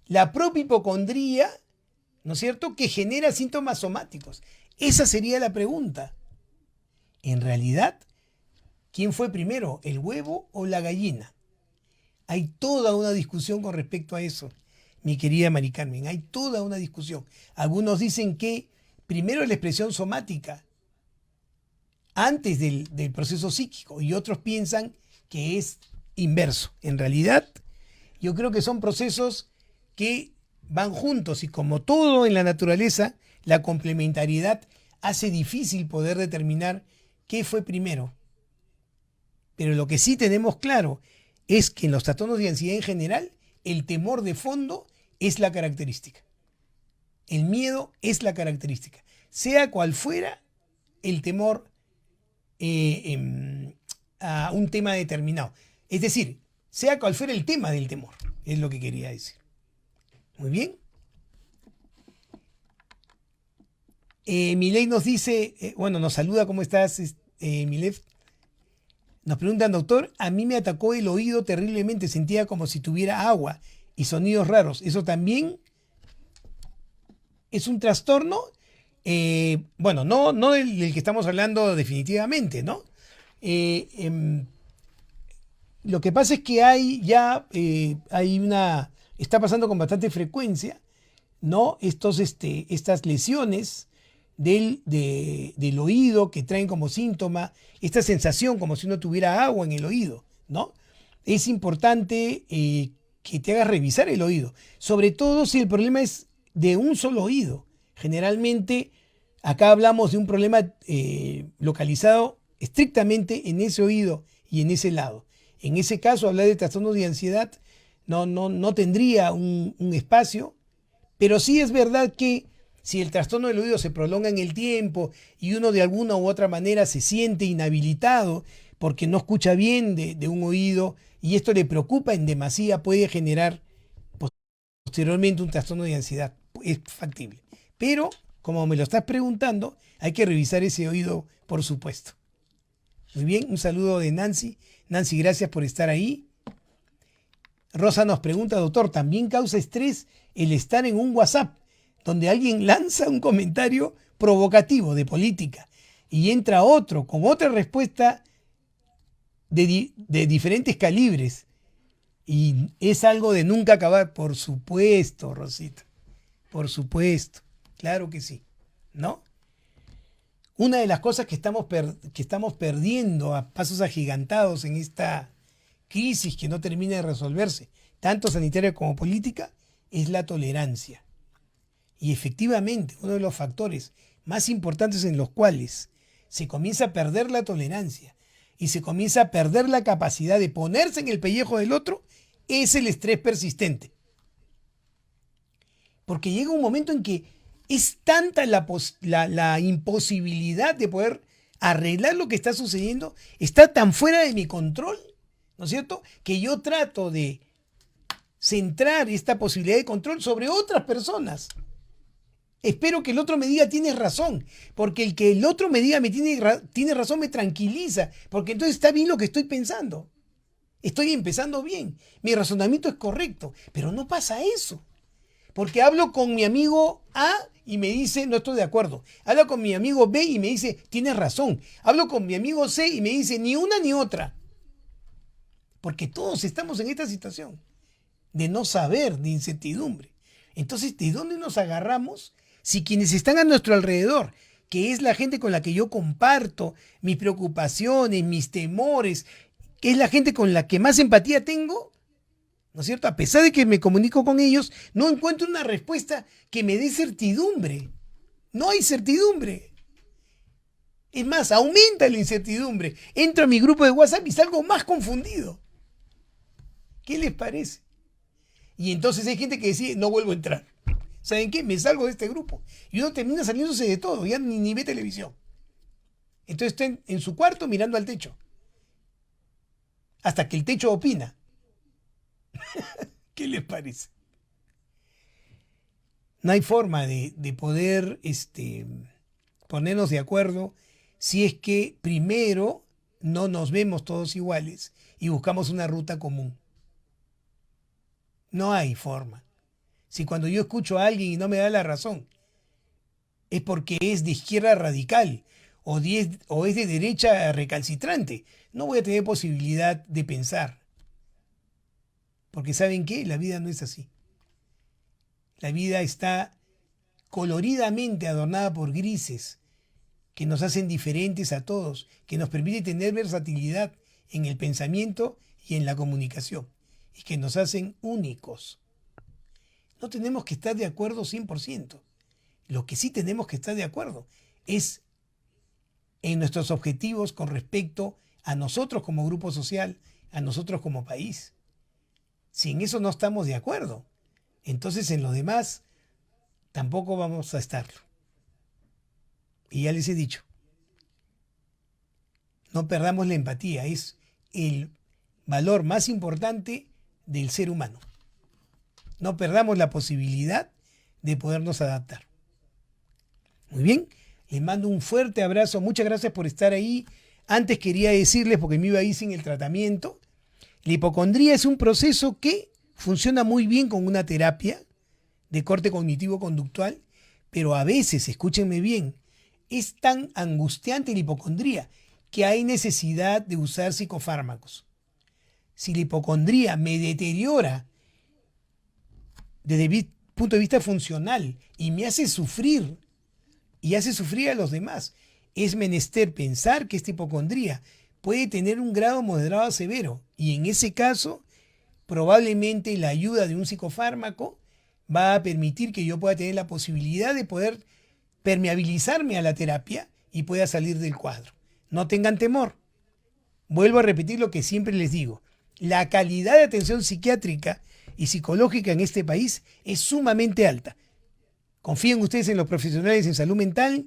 la propia hipocondría, ¿no es cierto?, que genera síntomas somáticos? Esa sería la pregunta. En realidad, ¿quién fue primero, el huevo o la gallina? Hay toda una discusión con respecto a eso, mi querida Mari Carmen. Hay toda una discusión. Algunos dicen que primero es la expresión somática, antes del proceso psíquico, y otros piensan que es inverso. En realidad, yo creo que son procesos que van juntos, y como todo en la naturaleza, la complementariedad hace difícil poder determinar qué fue primero. Pero lo que sí tenemos claro es que en los trastornos de ansiedad en general, el temor de fondo es la característica. El miedo es la característica. Sea cual fuera el temor a un tema determinado. Es decir, sea cual fuera el tema del temor, es lo que quería decir. Muy bien. Milei nos dice, nos saluda, ¿cómo estás, Milei? Nos preguntan, doctor, a mí me atacó el oído terriblemente, sentía como si tuviera agua y sonidos raros. ¿Eso también es un trastorno? No del que estamos hablando definitivamente, ¿no? Lo que pasa es que está pasando con bastante frecuencia, ¿no? Estas lesiones del oído que traen como síntoma esta sensación como si uno tuviera agua en el oído, ¿no? Es importante que te hagas revisar el oído, sobre todo si el problema es de un solo oído. Generalmente acá hablamos de un problema localizado estrictamente en ese oído y en ese lado. En ese caso, hablar de trastornos de ansiedad no tendría un espacio, pero sí es verdad que si el trastorno del oído se prolonga en el tiempo y uno de alguna u otra manera se siente inhabilitado porque no escucha bien de un oído y esto le preocupa en demasía, puede generar posteriormente un trastorno de ansiedad. Es factible. Pero, como me lo estás preguntando, hay que revisar ese oído, por supuesto. Muy bien, un saludo de Nancy. Nancy, gracias por estar ahí. Rosa nos pregunta, doctor, ¿también causa estrés el estar en un WhatsApp donde alguien lanza un comentario provocativo de política y entra otro con otra respuesta de diferentes calibres? Y es algo de nunca acabar. Por supuesto, Rosita. Por supuesto. Claro que sí. ¿No? Una de las cosas que estamos perdiendo a pasos agigantados en esta crisis que no termina de resolverse, tanto sanitaria como política, es la tolerancia. Y efectivamente, uno de los factores más importantes en los cuales se comienza a perder la tolerancia y se comienza a perder la capacidad de ponerse en el pellejo del otro es el estrés persistente. Porque llega un momento en que es tanta la imposibilidad de poder arreglar lo que está sucediendo, está tan fuera de mi control, ¿no es cierto?, que yo trato de centrar esta posibilidad de control sobre otras personas. Espero que el otro me diga tienes razón, porque el que el otro me diga tiene razón me tranquiliza, porque entonces está bien lo que estoy pensando. Estoy empezando bien, mi razonamiento es correcto, pero no pasa eso. Porque hablo con mi amigo A y me dice no estoy de acuerdo. Hablo con mi amigo B y me dice tienes razón. Hablo con mi amigo C y me dice ni una ni otra. Porque todos estamos en esta situación de no saber, de incertidumbre. Entonces, ¿de dónde nos agarramos si quienes están a nuestro alrededor, que es la gente con la que yo comparto mis preocupaciones, mis temores, que es la gente con la que más empatía tengo, ¿no es cierto?, a pesar de que me comunico con ellos, no encuentro una respuesta que me dé certidumbre? No hay certidumbre. Es más, aumenta la incertidumbre. Entro a mi grupo de WhatsApp y salgo más confundido. ¿Qué les parece? Y entonces hay gente que decide, no vuelvo a entrar. ¿Saben qué? Me salgo de este grupo. Y uno termina saliéndose de todo, ya ni ve televisión. Entonces está en su cuarto mirando al techo. Hasta que el techo opina. ¿Qué les parece? No hay forma de poder ponernos de acuerdo si es que primero no nos vemos todos iguales y buscamos una ruta común. No hay forma. Si cuando yo escucho a alguien y no me da la razón, es porque es de izquierda radical o es de derecha recalcitrante, no voy a tener posibilidad de pensar. Porque ¿saben qué? La vida no es así. La vida está coloridamente adornada por grises que nos hacen diferentes a todos, que nos permite tener versatilidad en el pensamiento y en la comunicación, y que nos hacen únicos. No tenemos que estar de acuerdo 100%. Lo que sí tenemos que estar de acuerdo es en nuestros objetivos con respecto a nosotros como grupo social, a nosotros como país. Si en eso no estamos de acuerdo, entonces en lo demás tampoco vamos a estarlo. Y ya les he dicho, no perdamos la empatía, es el valor más importante del ser humano. No perdamos la posibilidad de podernos adaptar. Muy bien, les mando un fuerte abrazo, muchas gracias por estar ahí. Antes quería decirles, porque me iba a ir sin el tratamiento, la hipocondría es un proceso que funciona muy bien con una terapia de corte cognitivo-conductual, pero a veces, escúchenme bien, es tan angustiante la hipocondría que hay necesidad de usar psicofármacos. Si la hipocondría me deteriora desde el punto de vista funcional y me hace sufrir y hace sufrir a los demás, es menester pensar que esta hipocondría puede tener un grado moderado a severo, y en ese caso probablemente la ayuda de un psicofármaco va a permitir que yo pueda tener la posibilidad de poder permeabilizarme a la terapia y pueda salir del cuadro. No tengan temor. Vuelvo a repetir lo que siempre les digo. La calidad de atención psiquiátrica y psicológica en este país es sumamente alta. Confíen ustedes en los profesionales en salud mental,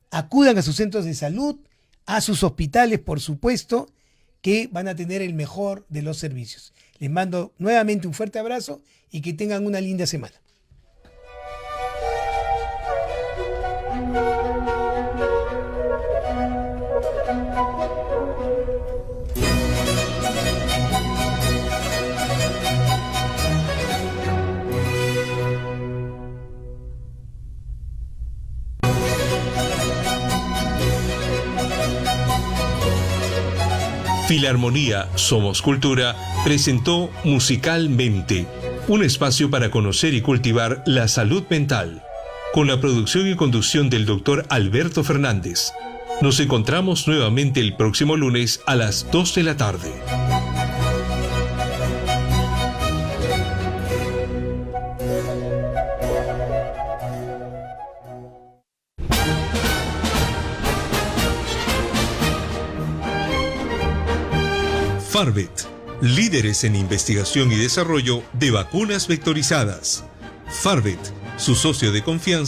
acudan a sus centros de salud, a sus hospitales, por supuesto, que van a tener el mejor de los servicios. Les mando nuevamente un fuerte abrazo y que tengan una linda semana. Filarmonía Somos Cultura presentó Musicalmente, un espacio para conocer y cultivar la salud mental, con la producción y conducción del Dr. Alberto Fernández. Nos encontramos nuevamente el próximo lunes a las 2 de la tarde. Farvet, líderes en investigación y desarrollo de vacunas vectorizadas. Farvet, su socio de confianza